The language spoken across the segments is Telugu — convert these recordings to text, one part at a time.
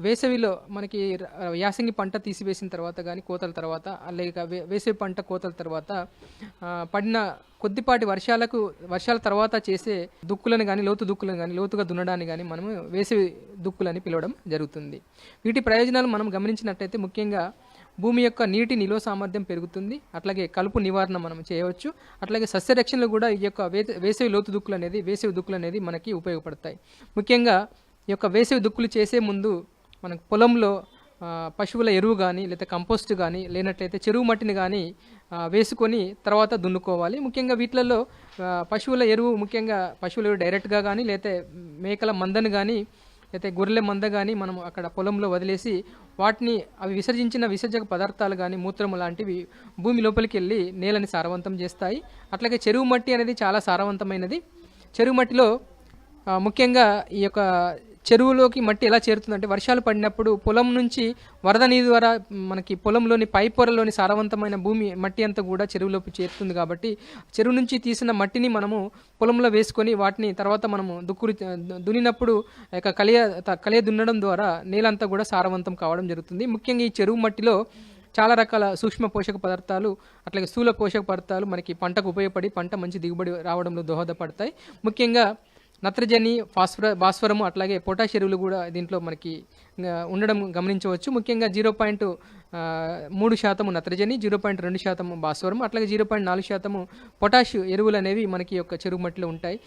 వేసవిలో మనకి యాసంగి పంట తీసివేసిన తర్వాత గానీ, కోతల తర్వాత లేక వేసవి పంట కోతల తర్వాత పడిన కొద్దిపాటి వర్షాల తర్వాత చేసే దుక్కులను గానీ, లోతు దుక్కులను గానీ, లోతుగా దున్నడాన్ని గానీ మనము వేసవి దుక్కులని పిలవడం జరుగుతుంది. వీటి ప్రయోజనాలు మనం గమనించినట్టయితే ముఖ్యంగా భూమి యొక్క నీటి నిల్వ సామర్థ్యం పెరుగుతుంది. అట్లాగే కలుపు నివారణ మనం చేయవచ్చు. అట్లాగే సస్యరక్షణలో కూడా ఈ యొక్క వేసవి లోతు వేసవి దుక్కులనేది మనకి ఉపయోగపడతాయి. ముఖ్యంగా ఈ యొక్క వేసవి దుక్కులు చేసే ముందు మనకు పొలంలో పశువుల ఎరువు కానీ లేదా కంపోస్ట్ కానీ లేనట్లయితే చెరువు మట్టిని కానీ వేసుకొని తర్వాత దున్నుకోవాలి. ముఖ్యంగా వీటిలలో పశువుల ఎరువు డైరెక్ట్గా కానీ లేకపోతే మేకల మందను కానీ లేకపోతే గొర్రెల మంద కానీ మనం అక్కడ పొలంలో వదిలేసి వాటిని అవి విసర్జించిన విసర్జక పదార్థాలు కానీ మూత్రము లాంటివి భూమి లోపలికి వెళ్ళి నేలని సారవంతం చేస్తాయి. అట్లాగే చెరువు మట్టి అనేది చాలా సారవంతమైనది. చెరువు మట్టిలో ముఖ్యంగా ఈ యొక్క చెరువులోకి మట్టి ఎలా చేరుతుందంటే వర్షాలు పడినప్పుడు పొలం నుంచి వరద నీరు ద్వారా మనకి పొలంలోని పై పొరలోని సారవంతమైన భూమి మట్టి అంతా కూడా చెరువులోకి చేరుతుంది. కాబట్టి చెరువు నుంచి తీసిన మట్టిని మనము పొలంలో వేసుకొని వాటిని తర్వాత మనము దున్నినప్పుడు కలియ దున్నడం ద్వారా నేలంతా కూడా సారవంతం కావడం జరుగుతుంది. ముఖ్యంగా ఈ చెరువు మట్టిలో చాలా రకాల సూక్ష్మ పోషక పదార్థాలు అట్లాగే స్థూల పోషక పదార్థాలు మనకి పంటకు ఉపయోగపడి పంట మంచి దిగుబడి రావడంలో దోహదపడతాయి. ముఖ్యంగా నత్రజని, భాస్వరము అట్లాగే పొటాష్ ఎరువులు కూడా దీంట్లో మనకి ఉండడం గమనించవచ్చు. ముఖ్యంగా 0.3% నత్రజని, 0.2% భాస్వరం అట్లాగే 0.4% పొటాష్ ఎరువులు అనేవి మనకి యొక్క చెరువు మట్టిలో ఉంటాయి.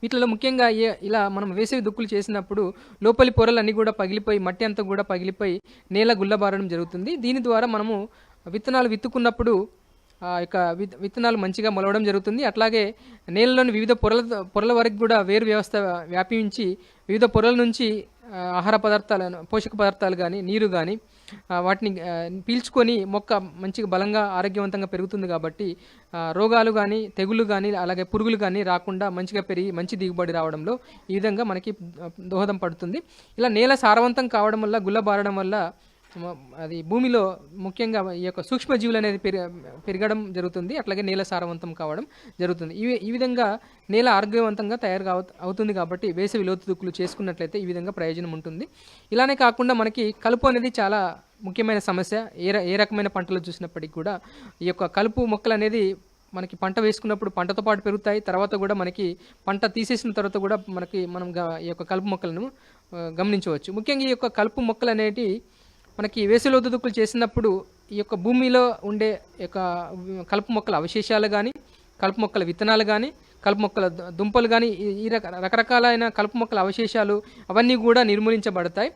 వీటిలో ముఖ్యంగా ఇలా మనం వేసవి దుక్కులు చేసినప్పుడు లోపలి పొరలన్నీ కూడా పగిలిపోయి మట్టి అంతా కూడా పగిలిపోయి నేల గుల్లబారడం జరుగుతుంది. దీని ద్వారా మనము విత్తనాలు విత్తుకున్నప్పుడు యొక్క విత్తనాలు మంచిగా మొలవడం జరుగుతుంది. అట్లాగే నేలలోని వివిధ పొరల వరకు కూడా వేరు వ్యవస్థ వ్యాపించి వివిధ పొరల నుంచి ఆహార పదార్థాలను పోషక పదార్థాలు కానీ నీరు కానీ వాటిని పీల్చుకొని మొక్క మంచిగా బలంగా ఆరోగ్యవంతంగా పెరుగుతుంది. కాబట్టి రోగాలు కానీ తెగుళ్ళు కానీ అలాగే పురుగులు కానీ రాకుండా మంచిగా పెరిగి మంచి దిగుబడి రావడంలో ఈ విధంగా మనకి దోహదం పడుతుంది. ఇలా నేల సారవంతం కావడం వల్ల గుల్లబారడం వల్ల అది భూమిలో ముఖ్యంగా ఈ యొక్క సూక్ష్మజీవులు అనేది పెరగడం జరుగుతుంది. అట్లాగే నేల సారవంతం కావడం జరుగుతుంది. ఈ విధంగా నేల ఆరోగ్యవంతంగా అవుతుంది. కాబట్టి వేసవి లోతు దుక్కులు చేసుకున్నట్లయితే ఈ విధంగా ప్రయోజనం ఉంటుంది. ఇలానే కాకుండా మనకి కలుపు అనేది చాలా ముఖ్యమైన సమస్య. ఏ రకమైన పంటలు చూసినప్పటికీ కూడా ఈ యొక్క కలుపు మొక్కలు అనేది మనకి పంట వేసుకున్నప్పుడు పంటతో పాటు పెరుగుతాయి. తర్వాత కూడా మనకి పంట తీసేసిన తర్వాత కూడా మనం ఈ యొక్క కలుపు మొక్కలను గమనించవచ్చు. ముఖ్యంగా ఈ యొక్క కలుపు మొక్కలు అనేటి మనకి వేసవి లోతు దుక్కులు చేసినప్పుడు ఈ యొక్క భూమిలో ఉండే యొక్క కలుపు మొక్కల అవశేషాలు కానీ కలుపు మొక్కల విత్తనాలు కానీ కలుపు మొక్కల దుంపలు కానీ ఈ రకరకాలైన కలుపు మొక్కల అవశేషాలు అవన్నీ కూడా నిర్మూలించబడతాయి.